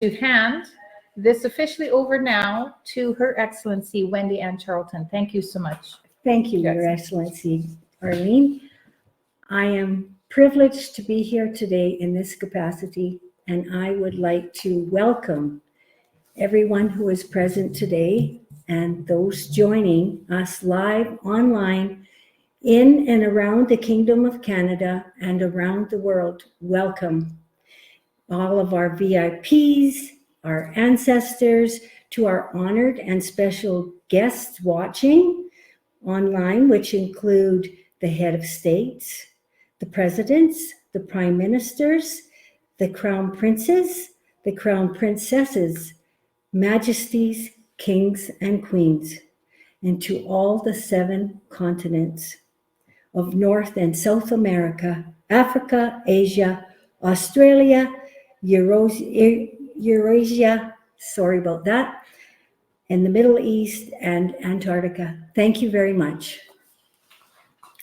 to hand this officially over now to Her Excellency Wendy Ann Charlton. Thank you so much. Thank you, Your Excellency, Arlene. I am privileged to be here today in this capacity, and I would like to welcome everyone who is present today and those joining us live online in and around the Kingdom of Canada and around the world. Welcome. All of our VIPs, our ancestors, to our honored and special guests watching online, which include the head of states, the presidents, the prime ministers, the crown princes, the crown princesses, majesties, kings, and queens, and to all the 7 continents of North and South America, Africa, Asia, Australia, Eurasia, sorry about that, and the Middle East and Antarctica. Thank you very much.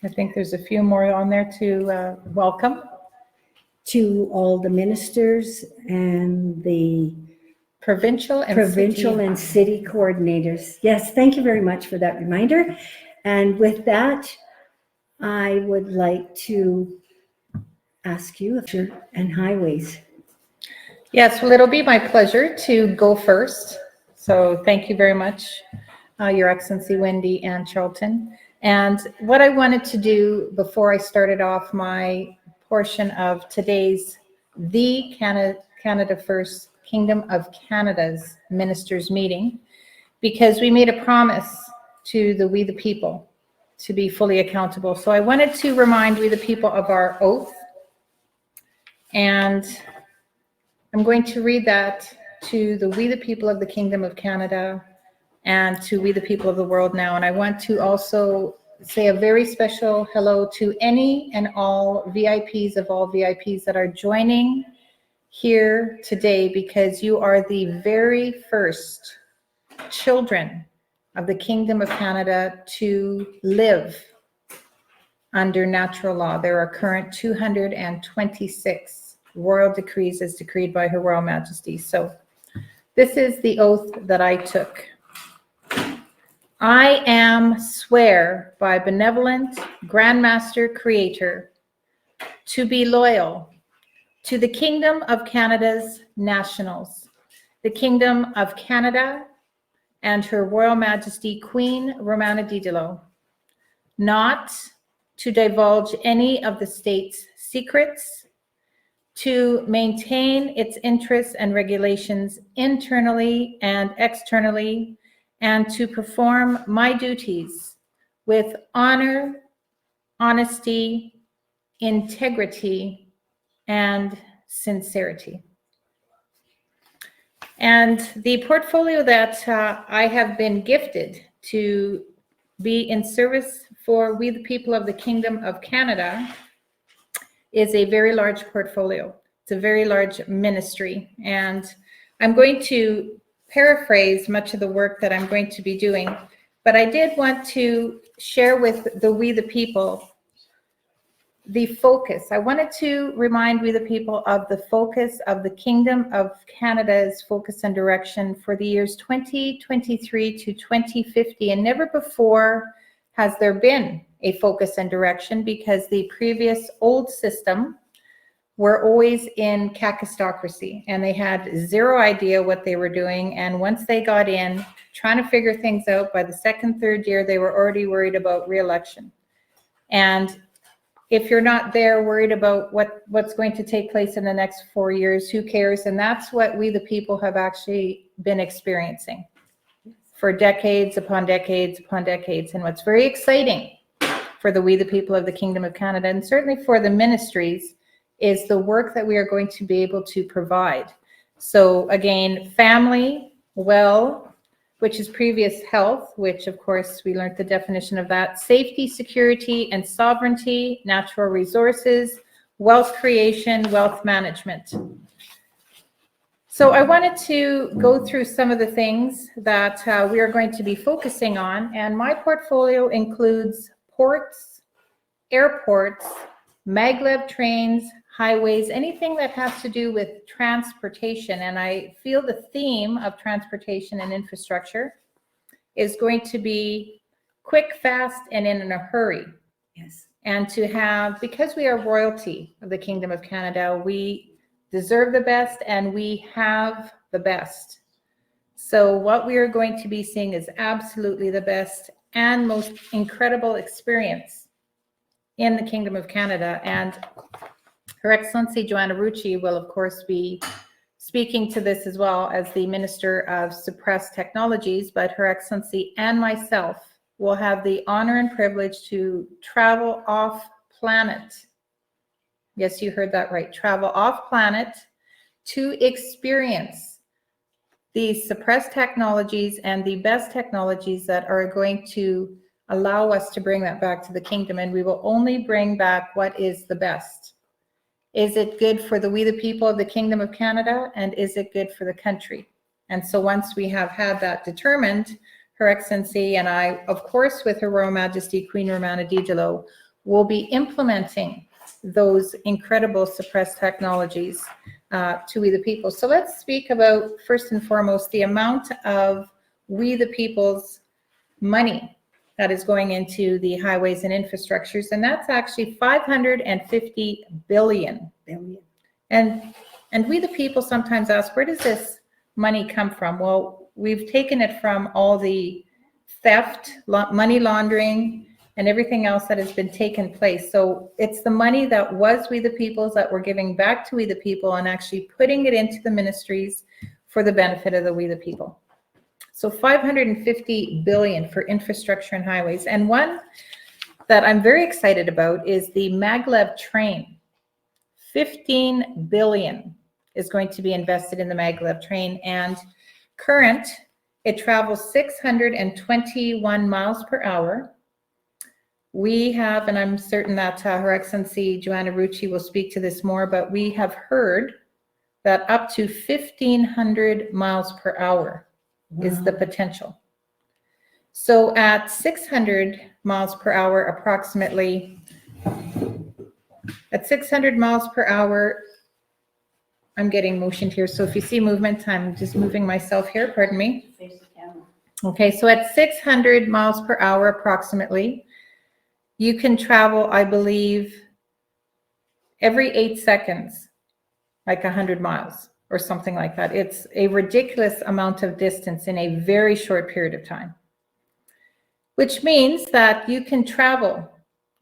I think there's a few more on there to welcome. To all the ministers and the provincial and city coordinators. Yes, thank you very much for that reminder. And with that, I would like to ask you, and highways. Yes, well, it'll be my pleasure to go first. So thank you very much, Your Excellency Wendy Ann Charlton. And what I wanted to do before I started off my portion of today's the Canada First Kingdom of Canada's ministers meeting, because we made a promise to the We the People to be fully accountable. So I wanted to remind We the People of our oath. And I'm going to read that to the We the People of the Kingdom of Canada and to We the People of the world now. And I want to also say a very special hello to any and all VIPs of all VIPs that are joining here today, because you are the very first children of the Kingdom of Canada to live under natural law. There are current 226 royal decrees as decreed by Her Royal Majesty. So this is the oath that I took. I am swear by benevolent Grand Master Creator to be loyal to the Kingdom of Canada's nationals, the Kingdom of Canada and Her Royal Majesty Queen Romana Didelot, not to divulge any of the state's secrets, to maintain its interests and regulations internally and externally, and to perform my duties with honor, honesty, integrity, and sincerity. And the portfolio that I have been gifted to be in service for We the People of the Kingdom of Canada is a very large portfolio. It's a very large ministry. And I'm going to paraphrase much of the work that I'm going to be doing, but I did want to share with the We the People the focus. I wanted to remind We the People of the focus of the Kingdom of Canada's focus and direction for the years 2023 to 2050. And never before has there been a focus and direction, because the previous old system were always in kakistocracy and they had zero idea what they were doing. And once they got in, trying to figure things out, by the second, third year, they were already worried about re-election. And if you're not there worried about what's going to take place in the next 4 years, who cares? And that's what We the People have actually been experiencing for decades upon decades upon decades. And what's very exciting for the We the People of the Kingdom of Canada, and certainly for the ministries, is the work that we are going to be able to provide. So again, family, well, which is previous health, which of course we learned the definition of that, safety, security, and sovereignty, natural resources, wealth creation, wealth management. So I wanted to go through some of the things that we are going to be focusing on, and my portfolio includes ports, airports, maglev trains, highways, anything that has to do with transportation. And I feel the theme of transportation and infrastructure is going to be quick, fast, and in a hurry. Yes. And to have, because we are royalty of the Kingdom of Canada, we deserve the best and we have the best. So what we are going to be seeing is absolutely the best and most incredible experience in the Kingdom of Canada. And Her Excellency Joanna Rucci will, of course, be speaking to this as well as the Minister of Suppressed Technologies, but Her Excellency and myself will have the honor and privilege to travel off planet. Yes, you heard that right. Travel off planet to experience these suppressed technologies and the best technologies that are going to allow us to bring that back to the kingdom. And we will only bring back what is the best. Is it good for we the people of the Kingdom of Canada? And is it good for the country? And so once we have had that determined, Her Excellency and I, of course, with Her Royal Majesty Queen Romana Digiolo, will be implementing those incredible suppressed technologies to we the people. So let's speak about, first and foremost, the amount of we the people's money that is going into the highways and infrastructures, and that's actually 550 billion. And we the people sometimes ask, where does this money come from? Well, we've taken it from all the theft, money laundering, and everything else that has been taken place. So it's the money that was we the people's that we're giving back to we the people and actually putting it into the ministries for the benefit of the we the people. So 550 billion for infrastructure and highways. And one that I'm very excited about is the maglev train. 15 billion is going to be invested in the maglev train, and current, it travels 621 miles per hour. We have, and I'm certain that Her Excellency Joanna Rucci will speak to this more, but we have heard that up to 1,500 miles per hour is the potential. So at 600 miles per hour, approximately, at 600 miles per hour, I'm getting motioned here. So if you see movement, I'm just moving myself here, pardon me. Face the camera. Okay, so at 600 miles per hour, approximately, you can travel, I believe, every 8 seconds, like 100 miles. Or something like that. It's a ridiculous amount of distance in a very short period of time, which means that you can travel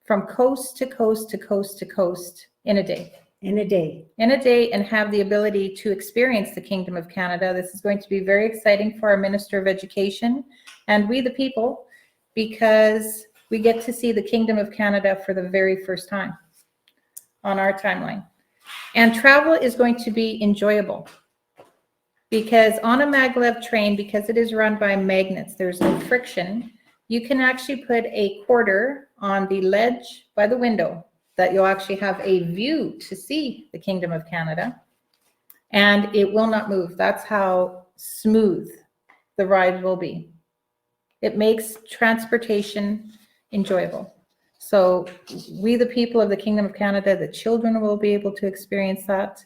from coast to coast to coast to coast in a day. In a day. In a day, and have the ability to experience the Kingdom of Canada. This is going to be very exciting for our Minister of Education and we the people, because we get to see the Kingdom of Canada for the very first time on our timeline. And travel is going to be enjoyable because on a maglev train, because it is run by magnets, there's no friction. You can actually put a quarter on the ledge by the window that you'll actually have a view to see the Kingdom of Canada, and it will not move. That's how smooth the ride will be. It makes transportation enjoyable. So we, the people of the Kingdom of Canada, the children will be able to experience that.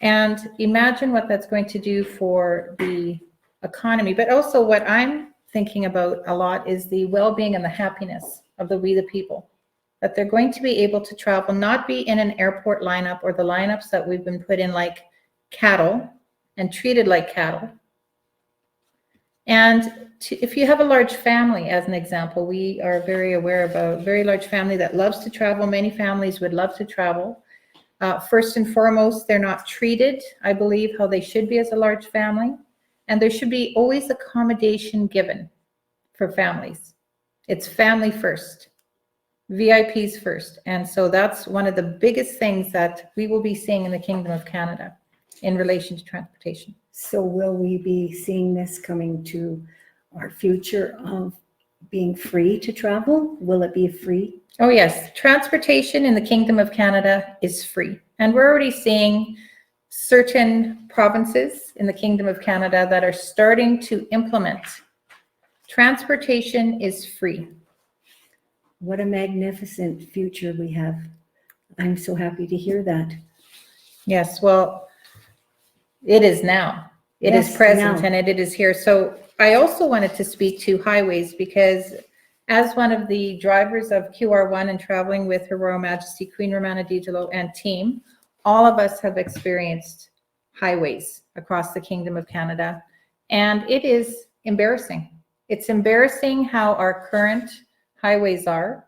And imagine what that's going to do for the economy. But also what I'm thinking about a lot is the well-being and the happiness of the we, the people. That they're going to be able to travel, not be in an airport lineup or the lineups that we've been put in like cattle and treated like cattle. And if you have a large family, as an example, we are very aware of a very large family that loves to travel. Many families would love to travel. First and foremost, they're not treated, I believe, how they should be as a large family. And there should be always accommodation given for families. It's family first, VIPs first. And so that's one of the biggest things that we will be seeing in the Kingdom of Canada in relation to transportation. So will we be seeing this coming to our future of being free to travel? Will it be free? Oh yes, transportation in the Kingdom of Canada is free. And we're already seeing certain provinces in the Kingdom of Canada that are starting to implement. Transportation is free. What a magnificent future we have I'm so happy to hear that. Yes, well, it is now. It is Yes, present now. and it is here. So I also wanted to speak to highways because as one of the drivers of QR1 and traveling with Her Royal Majesty Queen Romana Digital and team, all of us have experienced highways across the Kingdom of Canada. And it is embarrassing. It's embarrassing how our current highways are.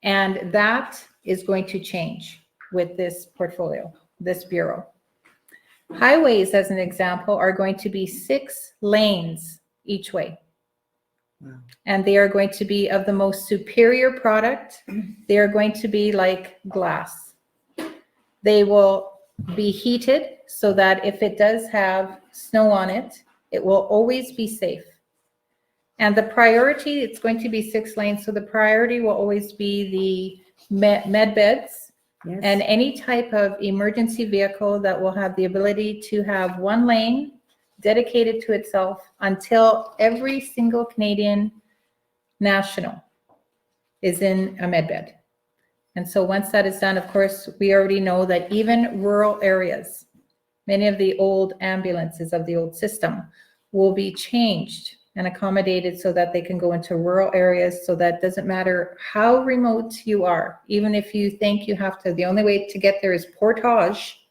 And that is going to change with this portfolio, this bureau. Highways, as an example, are going to be 6 lanes each way. Wow. And they are going to be of the most superior product. They are going to be like glass. They will be heated so that if it does have snow on it, it will always be safe. And the priority, it's going to be 6 lanes, so the priority will always be the med beds Yes. and any type of emergency vehicle that will have the ability to have 1 lane dedicated to itself until every single Canadian national is in a med bed. And so once that is done, of course, we already know that even rural areas, many of the old ambulances of the old system will be changed and accommodated so that they can go into rural areas, so that doesn't matter how remote you are, even if you think you have to, the only way to get there is portage,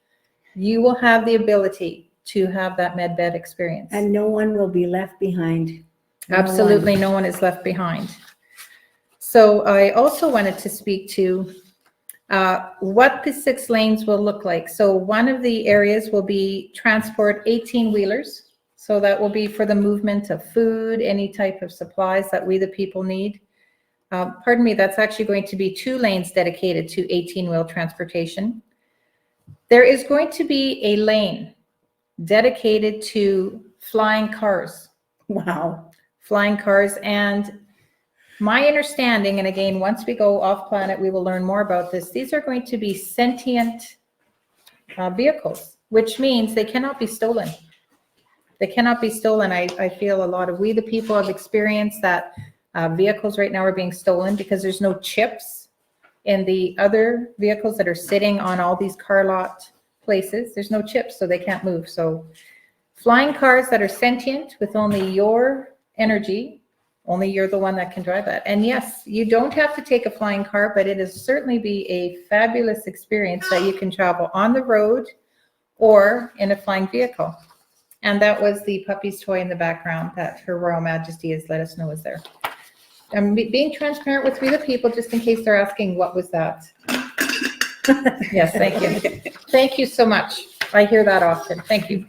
you will have the ability to have that med bed experience. And no one will be left behind. No Absolutely, one. no one is left behind. So I also wanted to speak to what the 6 lanes will look like. So one of the areas will be transport 18-wheelers. So that will be for the movement of food, any type of supplies that we the people need. Pardon me, that's actually going to be 2 lanes dedicated to 18-wheel transportation. There is going to be a lane dedicated to flying cars. Wow. Flying cars. And my understanding, and again, once we go off planet, we will learn more about this. These are going to be sentient vehicles, which means they cannot be stolen. They cannot be stolen. I feel a lot of we the people have experienced that vehicles right now are being stolen because there's no chips in the other vehicles that are sitting on all these car lot places. There's no chips, so they can't move. So flying cars that are sentient with only your energy, only you're the one that can drive that. And yes, you don't have to take a flying car, but it is certainly be a fabulous experience that you can travel on the road or in a flying vehicle. And that was the puppy's toy in the background that Her Royal Majesty has let us know is there. I'm being transparent with we the people, just in case they're asking, what was that? Yes, thank you. Thank you so much. I hear that often. Thank you.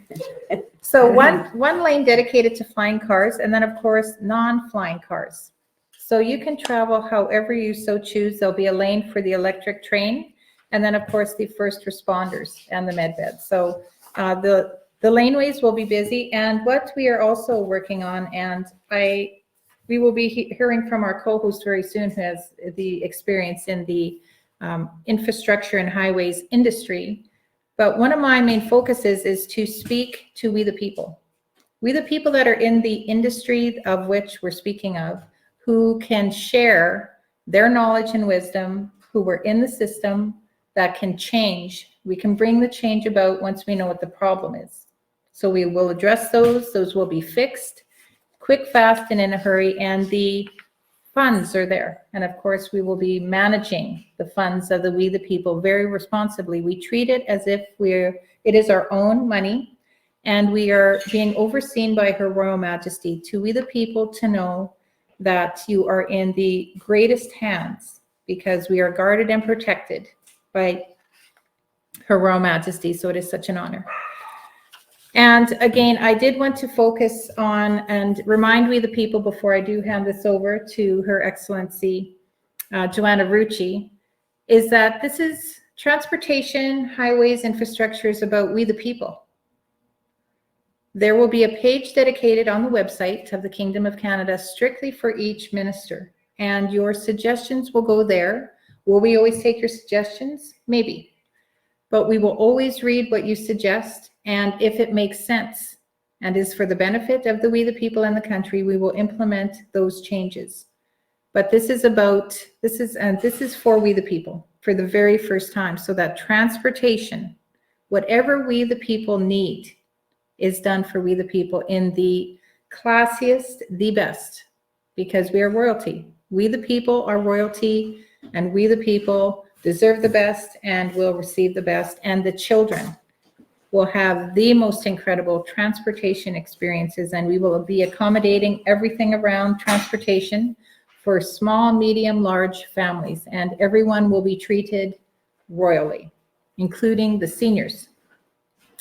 So one lane dedicated to flying cars, and then of course, non-flying cars. So you can travel however you so choose. There'll be a lane for the electric train, and then of course, the first responders and the med beds. So the laneways will be busy, and what we are also working on, and we will be hearing from our co-host very soon, who has the experience in the infrastructure and highways industry. But one of my main focuses is to speak to we the people that are in the industry of which we're speaking of, who can share their knowledge and wisdom, who were in the system that can change. We can bring the change about once we know what the problem is. So we will address those. Those will be fixed, quick, fast, and in a hurry. And the funds are there. And of course, we will be managing the funds of the we the people very responsibly. We treat it as if it is our own money, and we are being overseen by Her Royal Majesty to we the people to know that you are in the greatest hands, because we are guarded and protected by Her Royal Majesty. So it is such an honor. And again, I did want to focus on and remind we the people before I do hand this over to Her Excellency Joanna Rucci, is that this is transportation, highways, infrastructure is about we the people. There will be a page dedicated on the website of the Kingdom of Canada strictly for each minister, and your suggestions will go there. Will we always take your suggestions? Maybe. But we will always read what you suggest, and if it makes sense and is for the benefit of the we the people in the country, we will implement those changes. But this is for we the people. for the very first time, so that transportation, whatever we the people need, is done for we the people in the classiest, the best, because we are royalty. We the people are royalty, and we the people deserve the best and will receive the best, and the children will have the most incredible transportation experiences, and we will be accommodating everything around transportation for small, medium, large families, and everyone will be treated royally, including the seniors,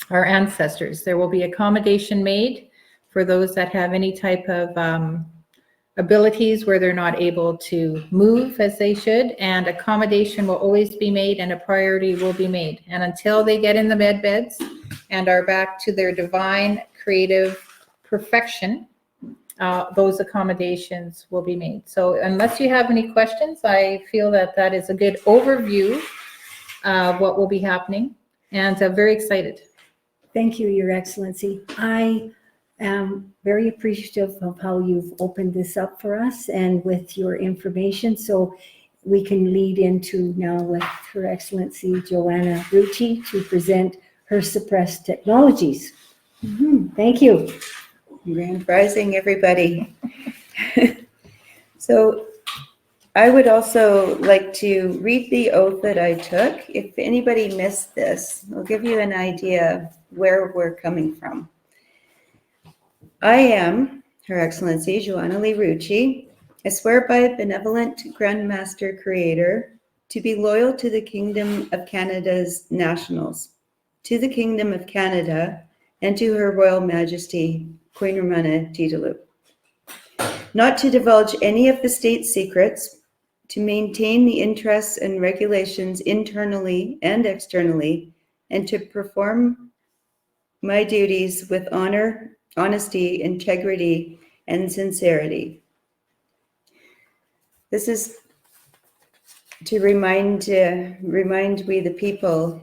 our ancestors. There will be accommodation made for those that have any type of abilities where they're not able to move as they should, and accommodation will always be made and a priority will be made. And until they get in the med beds and are back to their divine creative perfection, those accommodations will be made. So unless you have any questions, I feel that that is a good overview of what will be happening, and I'm very excited. Thank you, Your Excellency. I am very appreciative of how you've opened this up for us and with your information, so we can lead into now with Her Excellency Joanna Rucci to present her suppressed technologies. Thank you. Grand Rising, everybody. So I would also like to read the oath that I took. If anybody missed this, I'll give you an idea of where we're coming from. I am Her Excellency Joanna Lee Rucci. I swear by a benevolent Grand Master Creator to be loyal to the Kingdom of Canada's nationals, to the Kingdom of Canada, and to Her Royal Majesty Queen Romana Diderot. Not to divulge any of the state secrets, to maintain the interests and regulations internally and externally, and to perform my duties with honor, honesty, integrity, and sincerity. This is to remind we the people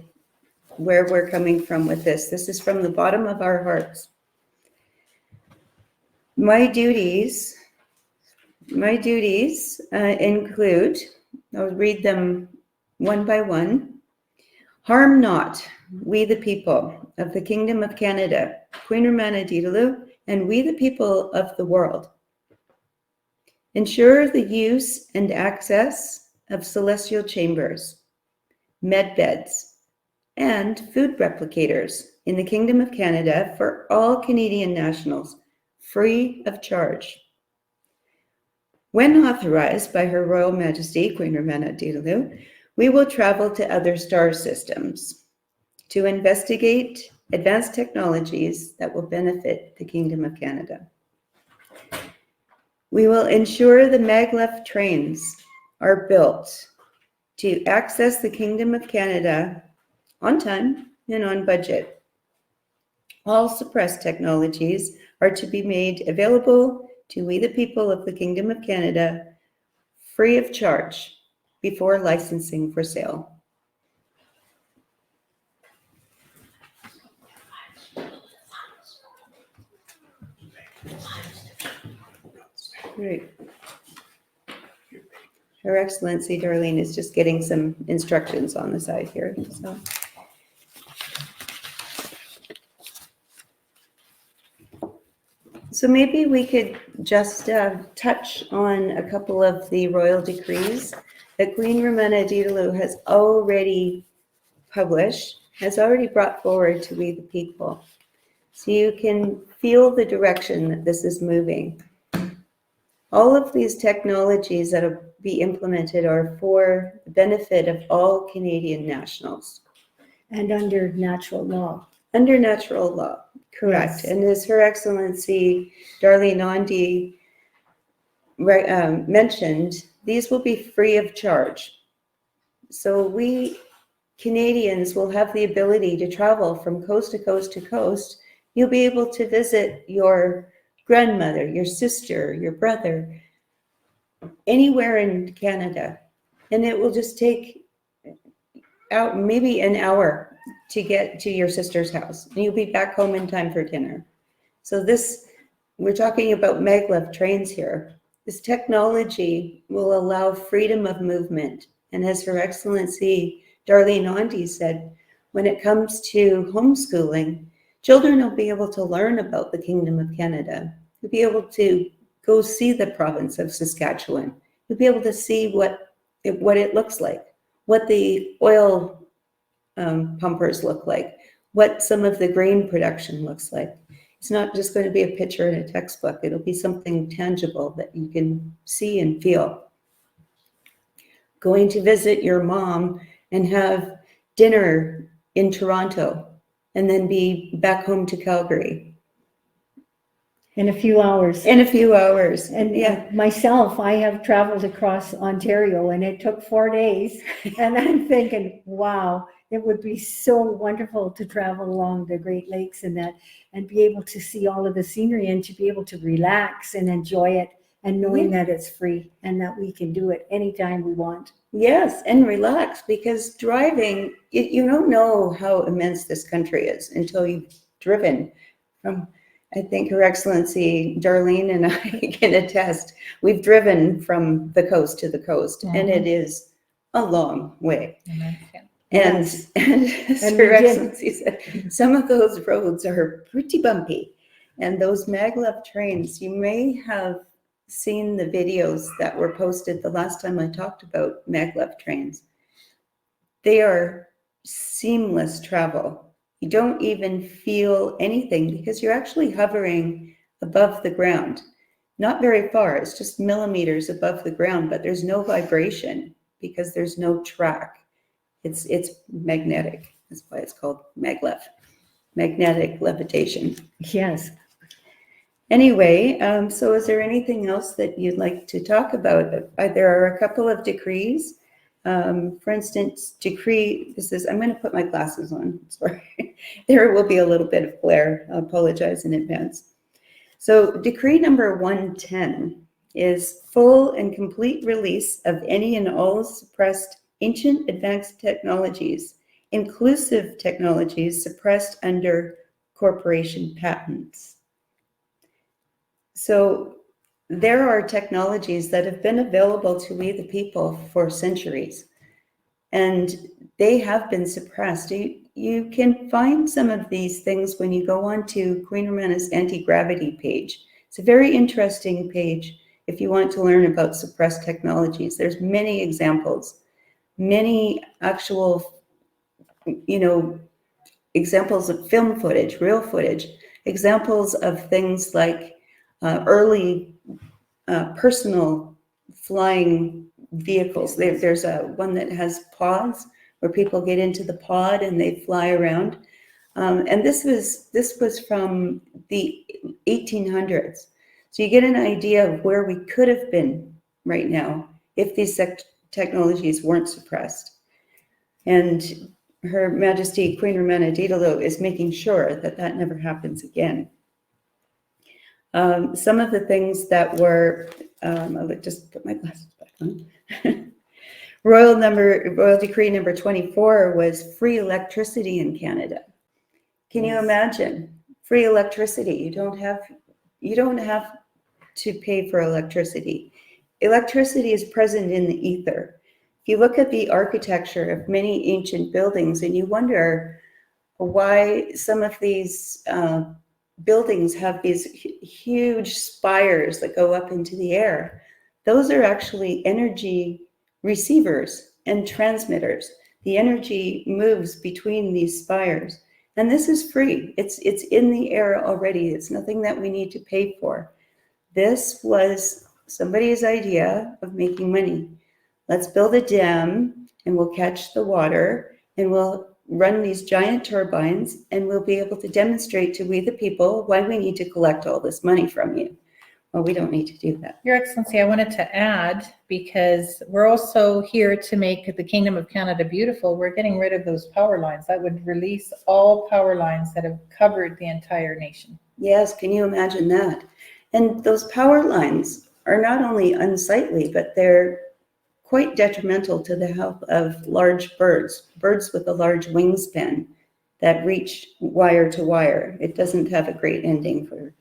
where we're coming from with this. This is from the bottom of our hearts. My duties include, I'll read them one by one. Harm not, we the people of the Kingdom of Canada, Queen Romana Diderot, and we the people of the world. Ensure the use and access of celestial chambers, med beds, and food replicators in the Kingdom of Canada for all Canadian nationals, free of charge. When authorized by Her Royal Majesty Queen Romana Diderot, we will travel to other star systems to investigate advanced technologies that will benefit the Kingdom of Canada. We will ensure the maglev trains are built to access the Kingdom of Canada on time and on budget. All suppressed technologies are to be made available to we the people of the Kingdom of Canada free of charge before licensing for sale. Great. Her Excellency Darlene is just getting some instructions on the side here. So maybe we could just touch on a couple of the royal decrees that Queen Romana Diderot has already published, has already brought forward to we the people. So you can feel the direction that this is moving. All of these technologies that will be implemented are for the benefit of all Canadian nationals. And under natural law. Under natural law, correct. Yes. And as Her Excellency Darlene Ondy mentioned, these will be free of charge. So we Canadians will have the ability to travel from coast to coast to coast. You'll be able to visit your grandmother, your sister, your brother, anywhere in Canada. And it will just take out maybe an hour to get to your sister's house. And you'll be back home in time for dinner. So this, we're talking about maglev trains here. This technology will allow freedom of movement And as Her Excellency Darlene Ondi said, when it comes to homeschooling, children will be able to learn about the Kingdom of Canada. You'll be able to go see the province of Saskatchewan. You'll be able to see what it looks like, what the oil pumpers look like, what some of the grain production looks like. It's not just going to be a picture in a textbook. It'll be something tangible that you can see and feel. Going to visit your mom and have dinner in Toronto and then be back home to Calgary In a few hours. in a few hours. And Yeah, myself, I have traveled across Ontario and it took 4 days. And I'm thinking, wow, it would be so wonderful to travel along the Great Lakes and that, and be able to see all of the scenery and to be able to relax and enjoy it, and knowing that it's free and that we can do it anytime we want. yes, and relax, because driving, you don't know how immense this country is until you've driven from, I think Her Excellency Darlene and I can attest, we've driven from the coast to the coast, and it is a long way. And as And Her we did. Excellency said, some of those roads are pretty bumpy. And those maglev trains, you may have seen the videos that were posted the last time I talked about maglev trains. They are seamless travel. You don't even feel anything because you're actually hovering above the ground. Not very far, it's just millimeters above the ground, but there's no vibration because there's no track. It's magnetic. That's why it's called maglev, magnetic levitation. Yes. Anyway, so is there anything else that you'd like to talk about? There are a couple of decrees. For instance, I'm going to put my glasses on, sorry. There will be a little bit of glare. I apologize in advance. So decree number 110 is full and complete release of any and all suppressed ancient advanced technologies, inclusive technologies suppressed under corporation patents. So there are technologies that have been available to we the people for centuries, and they have been suppressed. You can find some of these things when you go on to Queen Romana's anti-gravity page. It's a very interesting page if you want to learn about suppressed technologies. There's many examples, many actual, examples of film footage, real footage, examples of things like early personal flying vehicles. There's one that has pods where people get into the pod and they fly around. And this was from the 1800s. So you get an idea of where we could have been right now if these technologies weren't suppressed. And Her Majesty Queen Romana Diderot is making sure that that never happens again. Some of the things that were, I'll just put my glasses back on. Royal Decree number 24 was free electricity in Canada. Can you imagine free electricity? You don't have to pay for electricity. Electricity is present in the ether. If you look at the architecture of many ancient buildings and you wonder why some of these buildings have these huge spires that go up into the air, those are actually energy receivers and transmitters. The energy moves between these spires, and this is free. It's in the air already. It's nothing that we need to pay for. This was somebody's idea of making money. Let's build a dam and we'll catch the water and we'll run these giant turbines and we'll be able to demonstrate to we the people why we need to collect all this money from you. Well, we don't need to do that. Your Excellency, I wanted to add, because we're also here to make the Kingdom of Canada beautiful, we're getting rid of those power lines. That would release all power lines that have covered the entire nation. Yes, can you imagine that? And those power lines are not only unsightly, but they're quite detrimental to the health of large birds with a large wingspan that reach wire to wire. It doesn't have a great ending for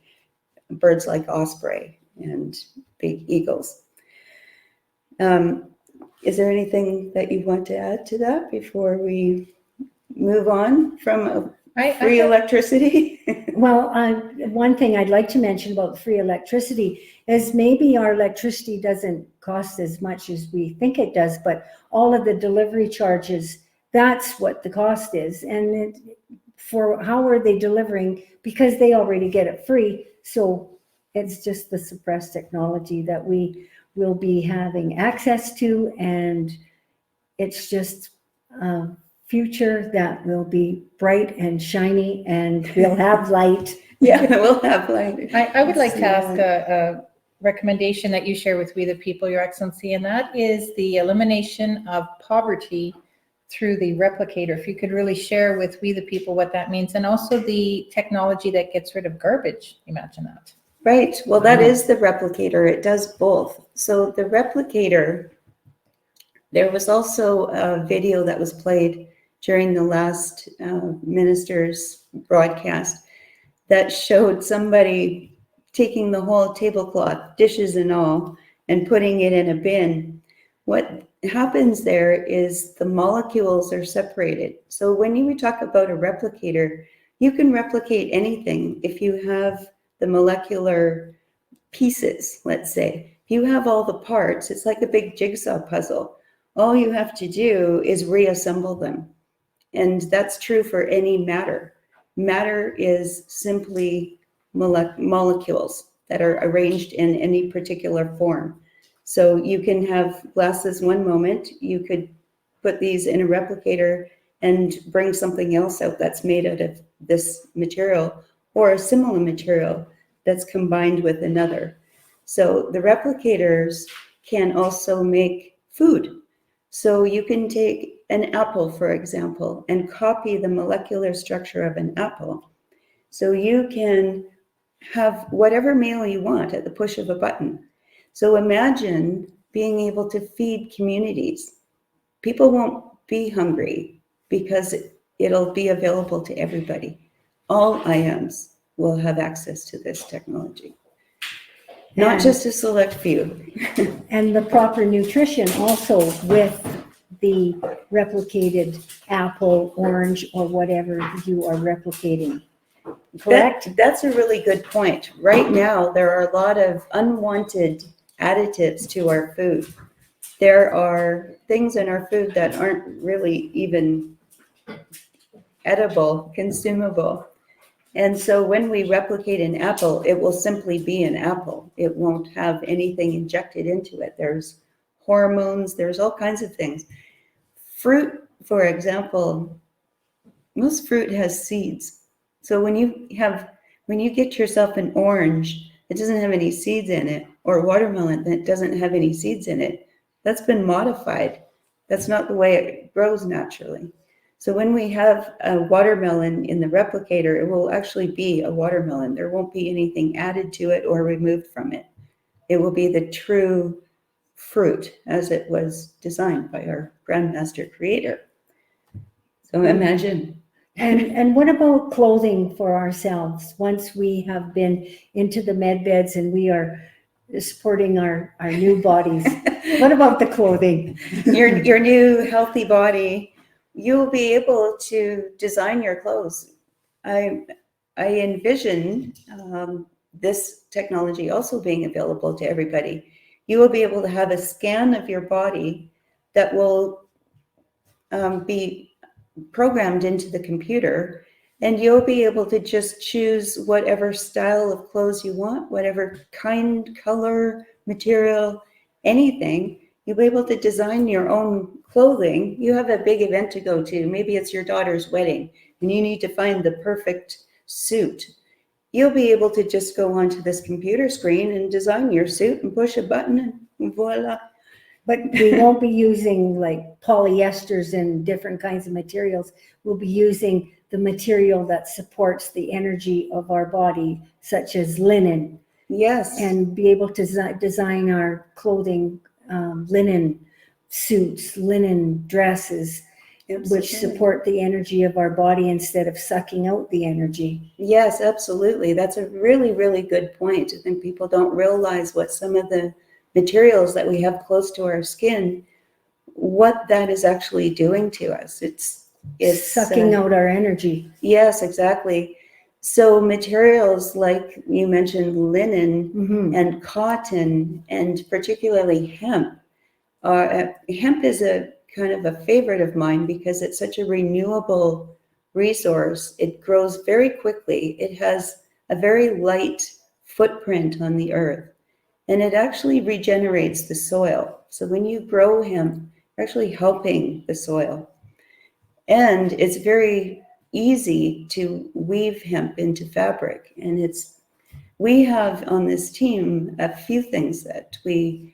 birds like osprey and big eagles. Is there anything that you want to add to that before we move on from free electricity? Well, one thing I'd like to mention about free electricity is maybe our electricity doesn't cost as much as we think it does, but all of the delivery charges, that's what the cost is. And for how are they delivering? Because they already get it free. So it's just the suppressed technology that we will be having access to. And it's just a future that will be bright and shiny, and we'll have light. Yeah, we'll have light. I would like to ask a recommendation that you share with We the People, Your Excellency, and that is the elimination of poverty through the replicator. If you could really share with We the People what that means, and also the technology that gets rid of garbage. Imagine that. Right. Well, that is the replicator. It does both. So the replicator, there was also a video that was played during the last minister's broadcast that showed somebody taking the whole tablecloth, dishes and all, and putting it in a bin. What happens there is the molecules are separated. So when you talk about a replicator, you can replicate anything if you have the molecular pieces, let's say. If you have all the parts, it's like a big jigsaw puzzle. All you have to do is reassemble them. And that's true for any matter. Matter is simply molecules that are arranged in any particular form. So you can have glasses one moment, you could put these in a replicator and bring something else out that's made out of this material or a similar material that's combined with another. So the replicators can also make food. So you can take an apple, for example, and copy the molecular structure of an apple. So you can have whatever meal you want at the push of a button. So imagine being able to feed communities. People won't be hungry because it'll be available to everybody. All IAMs will have access to this technology, not just a select few. And the proper nutrition also with the replicated apple, orange, or whatever you are replicating. Correct? That's a really good point. Right now, there are a lot of unwanted additives to our food. There are things in our food that aren't really even edible, consumable. And so when we replicate an apple, it will simply be an apple. It won't have anything injected into it. There's hormones, there's all kinds of things. Fruit, for example, most fruit has seeds. So when you get yourself an orange that doesn't have any seeds in it, or a watermelon that doesn't have any seeds in it, that's been modified. That's not the way it grows naturally. So when we have a watermelon in the replicator, it will actually be a watermelon. There won't be anything added to it or removed from it. It will be the true fruit as it was designed by our Grandmaster Creator. So imagine. And what about clothing for ourselves? Once we have been into the med beds and we are supporting our new bodies, what about the clothing? Your new healthy body, you'll be able to design your clothes. I envision this technology also being available to everybody. You will be able to have a scan of your body that will be programmed into the computer, and you'll be able to just choose whatever style of clothes you want, whatever kind, color, material, anything. You'll be able to design your own clothing. You have a big event to go to. Maybe it's your daughter's wedding and you need to find the perfect suit. You'll be able to just go onto this computer screen and design your suit and push a button and voila. But we won't be using like polyesters and different kinds of materials. We'll be using the material that supports the energy of our body, such as linen. Yes. And be able to design our clothing, linen suits, linen dresses, which support the energy of our body instead of sucking out the energy. Yes, absolutely. That's a really, really good point. I think people don't realize what some of the materials that we have close to our skin what that is actually doing to us. It's Sucking out our energy. Yes, exactly. So materials like you mentioned, linen Mhm. and cotton, and particularly hemp. Hemp is a kind of a favorite of mine because it's such a renewable resource. It grows very quickly. It has a very light footprint on the earth, and it actually regenerates the soil. So when you grow hemp, you're actually helping the soil. And it's very easy to weave hemp into fabric. And we have on this team a few things that we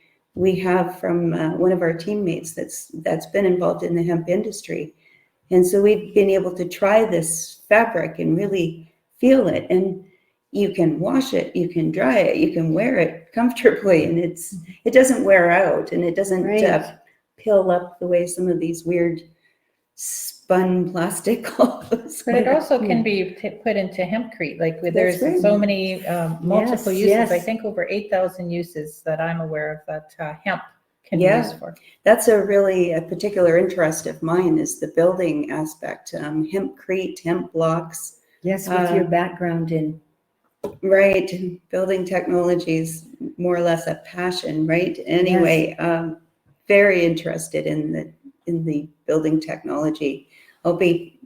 have from one of our teammates that's been involved in the hemp industry. And so we've been able to try this fabric and really feel it. And you can wash it, you can dry it, you can wear it comfortably, and it doesn't wear out, and it doesn't Right. pill up the way some of these weird spun plastic clothes. But it also can Yeah. be put into hempcrete, like That's there's right. so many multiple Yes, uses. I yes. think over 8,000 uses that I'm aware of that hemp can be Yeah. used for. That's a particular interest of mine, is the building aspect. Hempcrete, hemp blocks, Yes, with your background in. right? Building technology is more or less a passion, right? Anyway, very interested in the building technology. I'll be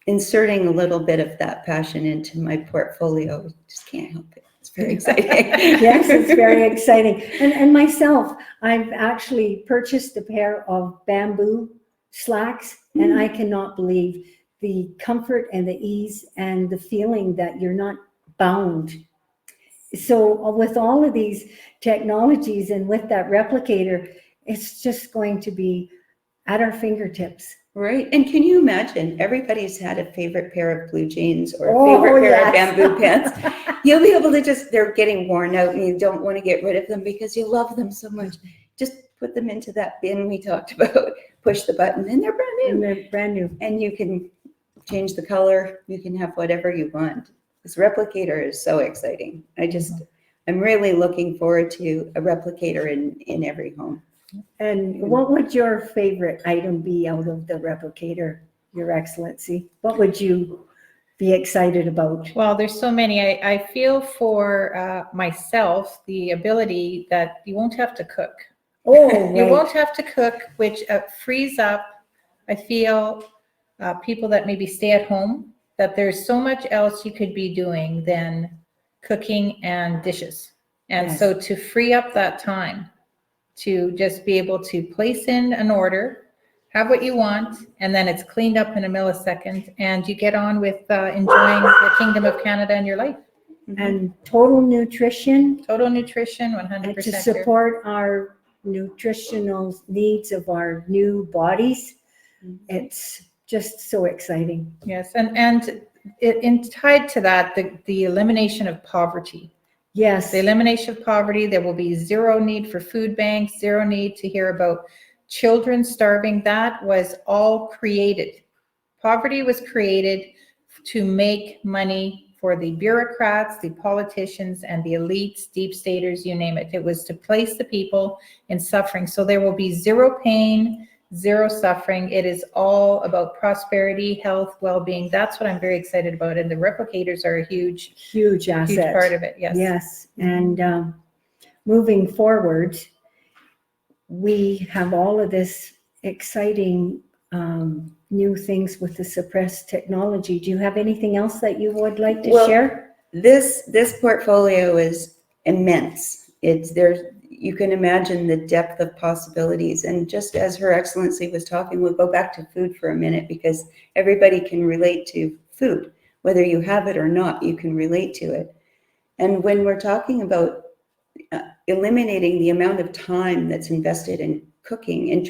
inserting a little bit of that passion into my portfolio. Just can't help it. It's very exciting. Yes, it's very exciting. And myself, I've actually purchased a pair of bamboo slacks, and I cannot believe the comfort and the ease and the feeling that you're not bound. So with all of these technologies and with that replicator, it's just going to be at our fingertips. Right. And can you imagine, everybody's had a favorite pair of blue jeans or a Oh, favorite pair yes. of bamboo pants. You'll be able to they're getting worn out and you don't want to get rid of them because you love them so much. Just put them into that bin we talked about, push the button, and they're brand And new. they're brand new. And you can change the color. You can have whatever you want. This replicator is so exciting. I'm really looking forward to a replicator in every home. And what would your favorite item be out of the replicator, Your Excellency? What would you be excited about? Well, there's so many. I feel for myself the ability that you won't have to cook. Oh, You won't right. have to cook, which frees up, I feel, people that maybe stay at home, that there's so much else you could be doing than cooking and dishes. And Yes. so to free up that time, to just be able to place in an order, have what you want, and then it's cleaned up in a millisecond, and you get on with enjoying the Kingdom of Canada in your life. And total nutrition Total nutrition, and 100% to pure. support our nutritional needs of our new bodies. It's just so exciting. Yes, and tied to that, the elimination of poverty. Yes. The elimination of poverty, there will be zero need for food banks, zero need to hear about children starving. That was all created. Poverty was created to make money for the bureaucrats, the politicians, and the elites, deep staters, you name it. It was to place the people in suffering. So there will be zero pain, zero suffering. It is all about prosperity, health, well-being. That's what I'm very excited about. And the replicators are a huge asset. part of it. Yes. Yes. And moving forward, we have all of this exciting new things with the suppressed technology. Do you have anything else that you would like to share? This portfolio is immense. You can imagine the depth of possibilities. And just as Her Excellency was talking, we'll go back to food for a minute because everybody can relate to food. Whether you have it or not, you can relate to it. And when we're talking about eliminating the amount of time that's invested in cooking and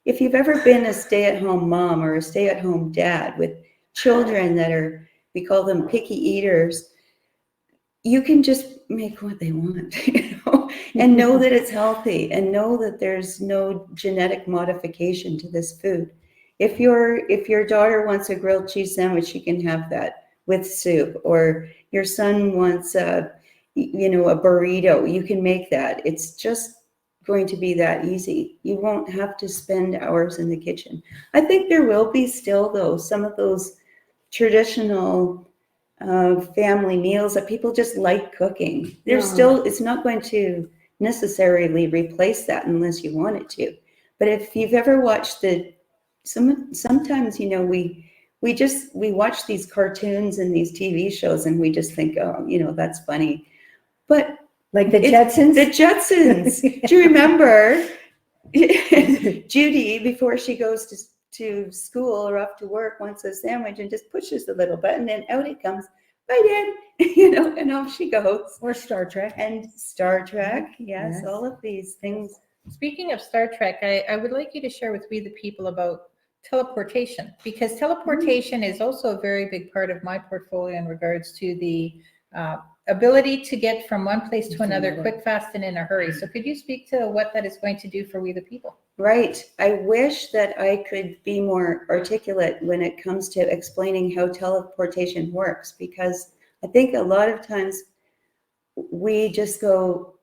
if you've ever been a stay-at-home mom or a stay-at-home dad with children that we call them picky eaters, you can just make what they want, and know that it's healthy and know that there's no genetic modification to this food. If your daughter wants a grilled cheese sandwich, she can have that with soup, or your son wants a burrito, you can make that. It's just going to be that easy. You won't have to spend hours in the kitchen. I think there will be still, though, some of those traditional family meals that people just like cooking. There's No. still, it's not going to necessarily replace that unless you want it to. But if you've ever watched sometimes, you know, we watch these cartoons and these TV shows and we just think, oh, you know, that's funny. But Like the Jetsons? the Jetsons. Do you remember Judy, before she goes to school or off to work, wants a sandwich and just pushes the little button and out it comes. Bye, Dad. You know, and off she goes. Or Star Trek. And Star Trek, yes, Yes. all of these things. Speaking of Star Trek, I would like you to share with We the People about teleportation, because teleportation is also a very big part of my portfolio in regards to the ability to get from one place to another quick, fast, and in a hurry. So could you speak to what that is going to do for We the People? Right. I wish that I could be more articulate when it comes to explaining how teleportation works, because I think a lot of times we just go,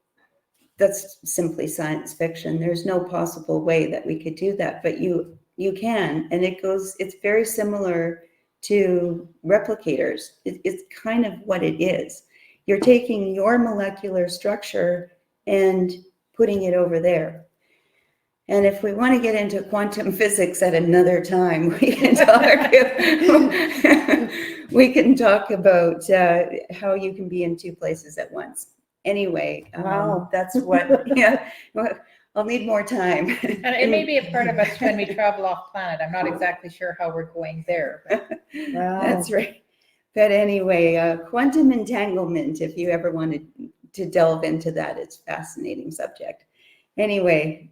that's simply science fiction. There's no possible way that we could do that, but you can, and it's very similar to replicators. It's kind of what it is. You're taking your molecular structure and putting it over there. And if we want to get into quantum physics at another time, we can talk about how you can be in two places at once. Anyway, Wow. that's what, yeah, well, I'll need more time. And it may be a part of us when we travel off planet. I'm not exactly sure how we're going there. But Wow. That's right. But anyway, quantum entanglement, if you ever wanted to delve into that, it's a fascinating subject. Anyway,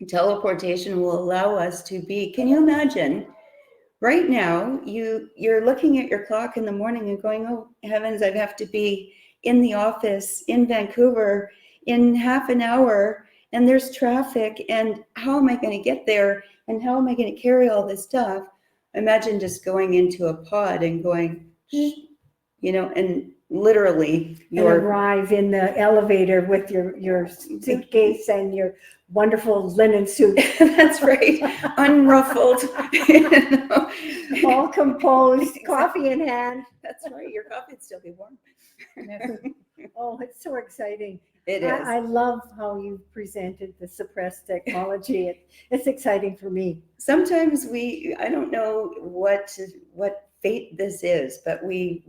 teleportation will allow us to be, can you imagine, right now, you're looking at your clock in the morning and going, oh heavens, I have to be in the office in Vancouver in half an hour, and there's traffic, and how am I going to get there, and how am I going to carry all this stuff? Imagine just going into a pod and going, you know, and literally And arrive in the elevator with your suitcase and your wonderful linen suit. That's right, unruffled, you know. All composed, coffee in hand. That's right, your coffee would still be warm. Oh, it's so exciting. It is. I love how you presented the suppressed technology. It's exciting for me. Sometimes I don't know what fate this is, but we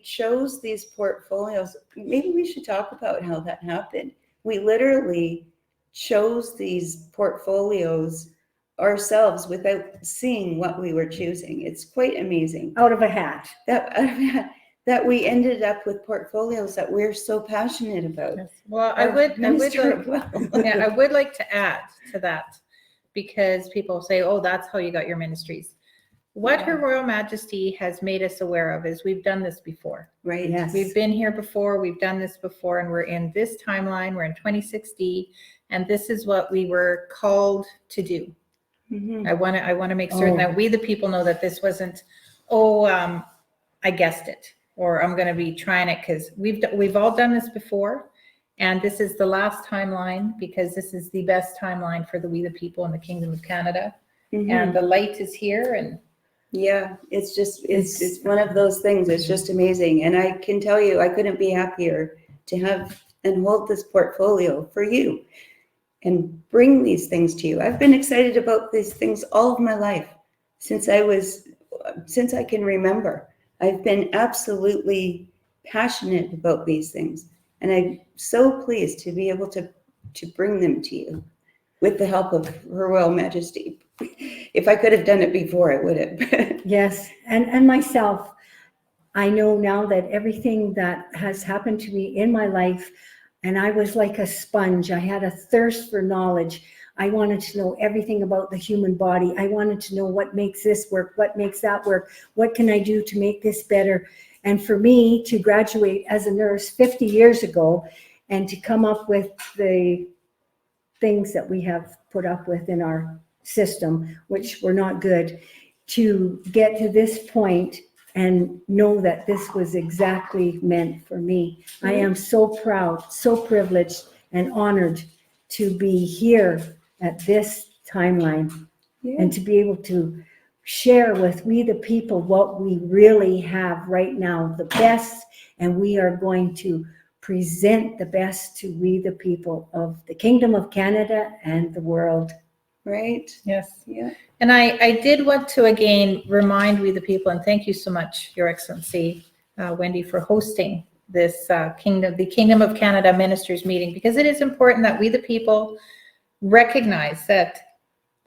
chose these portfolios. Maybe we should talk about how that happened. We literally chose these portfolios ourselves without seeing what we were choosing. It's quite amazing Out of a hat. that we ended up with portfolios that we're so passionate about. well, I would like to add to that, because people say, oh, that's how you got your ministries. What Her Royal Majesty has made us aware of is we've done this before. Right. Yes. We've been here before, we've done this before, and we're in this timeline, we're in 26D, and this is what we were called to do. Mhm. I want to make certain that we the people know that this wasn't, I guessed it, or I'm going to be trying it, because we've all done this before, and this is the last timeline, because this is the best timeline for We the People in the Kingdom of Canada. Mhm. And the light is here, and Yeah, it's just, it's one of those things. It's just amazing. And I can tell you, I couldn't be happier to have and hold this portfolio for you and bring these things to you. I've been excited about these things all of my life, since I can remember. I've been absolutely passionate about these things. And I'm so pleased to be able to bring them to you with the help of Her Royal Majesty. If I could have done it before, I would have. Yes, and myself, I know now that everything that has happened to me in my life, and I was like a sponge. I had a thirst for knowledge. I wanted to know everything about the human body. I wanted to know what makes this work, what makes that work, what can I do to make this better. And for me to graduate as a nurse 50 years ago and to come up with the things that we have put up with in our system, which were not good, to get to this point and know that this was exactly meant for me. I am so proud, so privileged, and honored to be here at this timeline Yeah. and to be able to share with we the people what we really have right now, the best, and we are going to present the best to we the people of the Kingdom of Canada and the world. Right. Yes. Yeah. And I did want to again remind we the people, and thank you so much, Your Excellency, Wendy, for hosting this the Kingdom of Canada Ministers meeting, because it is important that we the people recognize that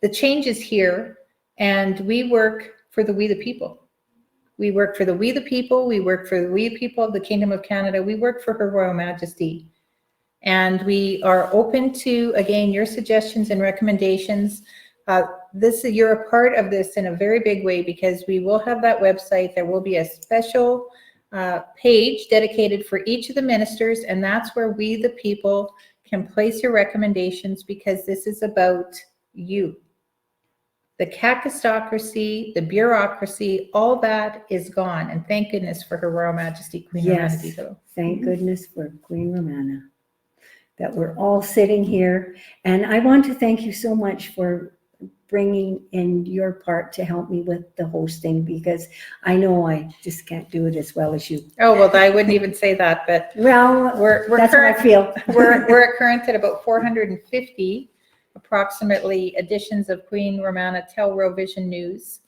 the change is here and we work for the we the people. We work for the we the people. We work for the we the people of the Kingdom of Canada. We work for Her Royal Majesty. And we are open to, again, your suggestions and recommendations. You're a part of this in a very big way, because we will have that website. There will be a special page dedicated for each of the ministers, and that's where we, the people, can place your recommendations, because this is about you. The cacistocracy, the bureaucracy, all that is gone, and thank goodness for Her Royal Majesty Queen Romana Yes, Dido. thank goodness for Queen Romana, that we're all sitting here. And I want to thank you so much for bringing in your part to help me with the hosting, because I know I just can't do it as well as you. Oh, well, I wouldn't even say that, but Well, we're that's how I current, feel. we're current at about 450 approximately editions of Queen Romana Tell World Vision News.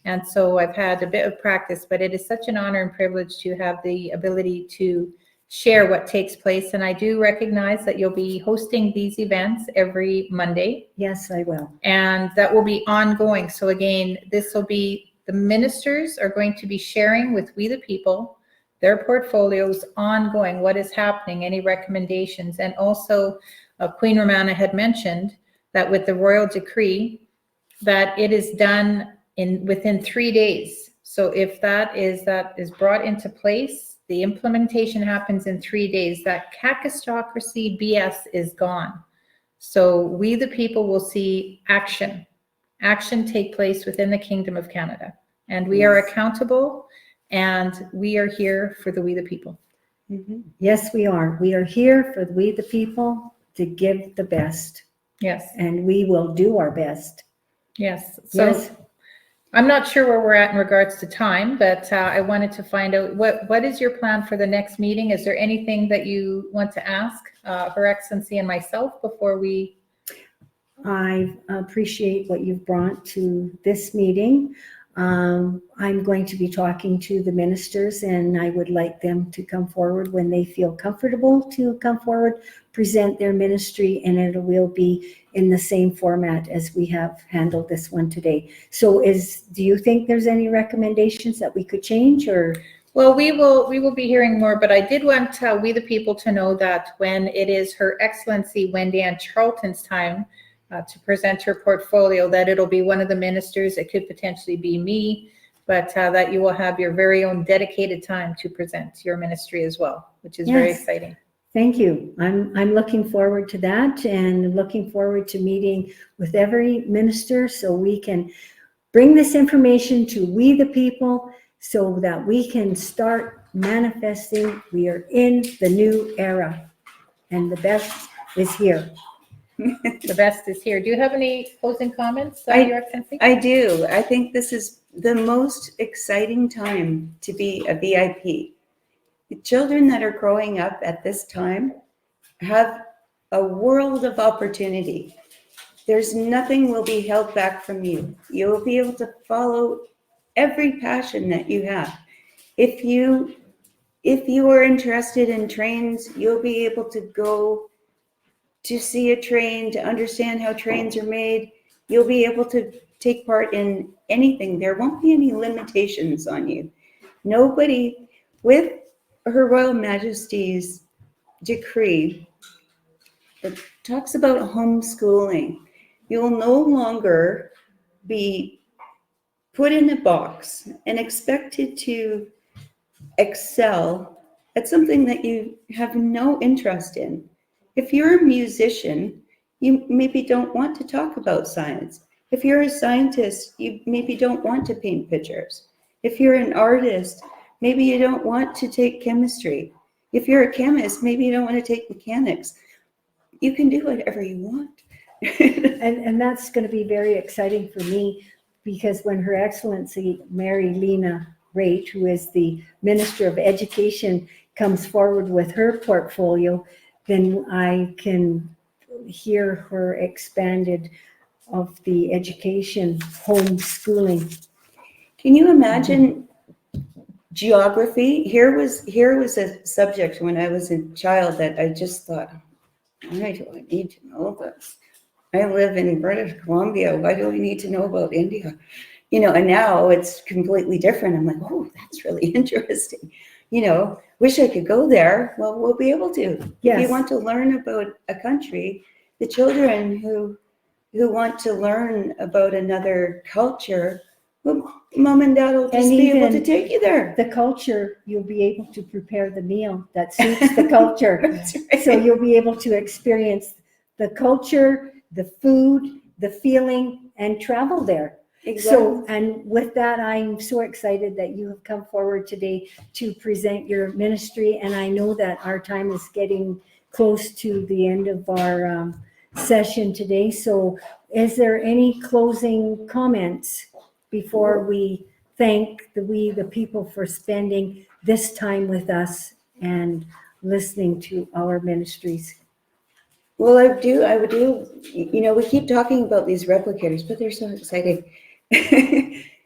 And so I've had a bit of practice, but it is such an honor and privilege to have the ability to share what takes place. And I do recognize that you'll be hosting these events every Monday, Yes, I will. and that will be ongoing. So again, this will be, the ministers are going to be sharing with we the people their portfolios ongoing, what is happening, any recommendations. And also Queen Romana had mentioned that with the royal decree, that it is done within 3 days. So if that is brought into place, the implementation happens in 3 days. That cacistocracy BS is gone. So we the people will see action take place within the Kingdom of Canada. And we are accountable, and we are here for the we the people. Mhm. Yes, we are. We are here for we the people to give the best, Yes, and we will do our best. yes. So Yes. I'm not sure where we're at in regards to time, but I wanted to find out what is your plan for the next meeting? Is there anything that you want to ask Her Excellency and myself before we? I appreciate what you've brought to this meeting. I'm going to be talking to the ministers, and I would like them to come forward when they feel comfortable to come forward, present their ministry, and it will be in the same format as we have handled this one today. So do you think there's any recommendations that we could change, or? Well, we will be hearing more, but I did want we the people to know that when it is Her Excellency Wendy Ann Charlton's time to present her portfolio, that it'll be one of the ministers. It could potentially be me, but that you will have your very own dedicated time to present your ministry as well, which is very Yes. exciting. Thank you. I'm looking forward to that, and looking forward to meeting with every minister so we can bring this information to we the people, so that we can start manifesting. We are in the new era, and the best is here. The best is here. Do you have any closing comments, Your Excellency? I do. I think this is the most exciting time to be a VIP. The children that are growing up at this time have a world of opportunity. There's nothing will be held back from you. You'll be able to follow every passion that you have. If you are interested in trains, you'll be able to go to see a train, to understand how trains are made. You'll be able to take part in anything. There won't be any limitations on you. Nobody, with Her Royal Majesty's decree that talks about homeschooling, you will no longer be put in a box and expected to excel at something that you have no interest in. If you're a musician, you maybe don't want to talk about science. If you're a scientist, you maybe don't want to paint pictures. If you're an artist, maybe you don't want to take chemistry. If you're a chemist, maybe you don't want to take mechanics. you can do whatever you want. And that's going to be very exciting for me, because when Her Excellency Mary Lena Raitt, who is the Minister of Education, comes forward with her portfolio, then I can hear her expanded of the education, homeschooling. Can you imagine geography? Here was a subject when I was a child that I just thought, why do I need to know this? I live in British Columbia. Why do I need to know about India? And now it's completely different. I'm like, oh, that's really interesting. Wish I could go there. Well, we'll be able to. Yes. If you want to learn about a country, the children who want to learn about another culture, well, mom and dad will just And be able to even take you there. The culture, you'll be able to prepare the meal that suits the culture. That's right. So you'll be able to experience the culture, the food, the feeling, and travel there. Exactly. So, and with that, I'm so excited that you have come forward today to present your ministry. And I know that our time is getting close to the end of our session today. So is there any closing comments before we thank the people for spending this time with us and listening to our ministries? Well, I would do, we keep talking about these replicators, but they're so exciting.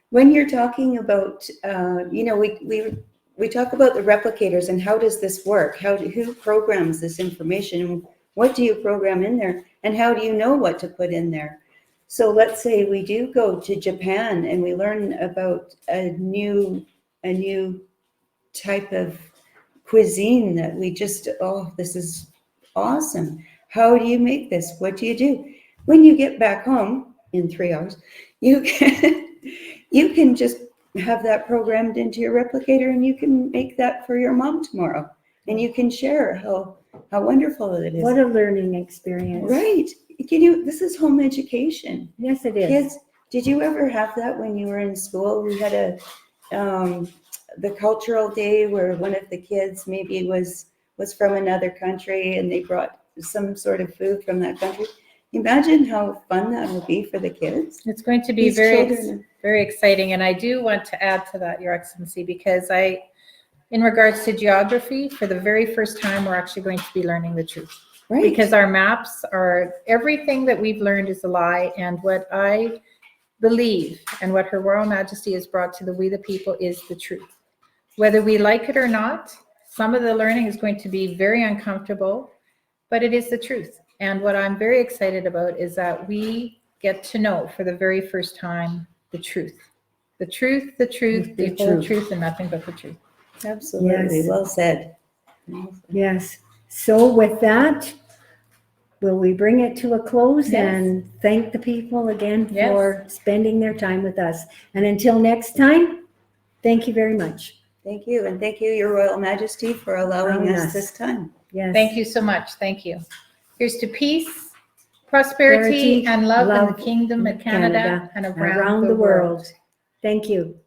When you're talking about, we talk about the replicators and how does this work? Who programs this information? What do you program in there? And how do you know what to put in there? So let's say we do go to Japan and we learn about a new type of cuisine that we just, oh, this is awesome. How do you make this? What do you do? When you get back home in 3 hours, you can just have that programmed into your replicator, and you can make that for your mom tomorrow, and you can share how wonderful it is. What a learning experience. Right. This is home education. Yes, it is. Kids, did you ever have that when you were in school? We had the cultural day where one of the kids maybe was from another country and they brought some sort of food from that country. Imagine how fun that would be for the kids. It's going to be These very children. very exciting. And I do want to add to that, Your Excellency, because in regards to geography, for the very first time, we're actually going to be learning the truth. Right. Because our maps are, everything that we've learned is a lie. And what I believe and what Her Royal Majesty has brought to the We the People is the truth. Whether we like it or not, some of the learning is going to be very uncomfortable, but it is the truth. And what I'm very excited about is that we get to know for the very first time the truth. The truth, the truth, the whole truth, and nothing but the truth. Absolutely. Yes. Well said. Yes. So with that, will we bring it to a close? Yes. And thank the people again Yes. for spending their time with us. And until next time, thank you very much. Thank you. And thank you, Your Royal Majesty, for allowing us Yes. this time. Yes. Thank you so much. Thank you. Here's to peace, prosperity, and love in the kingdom of Canada and around the world. Thank you.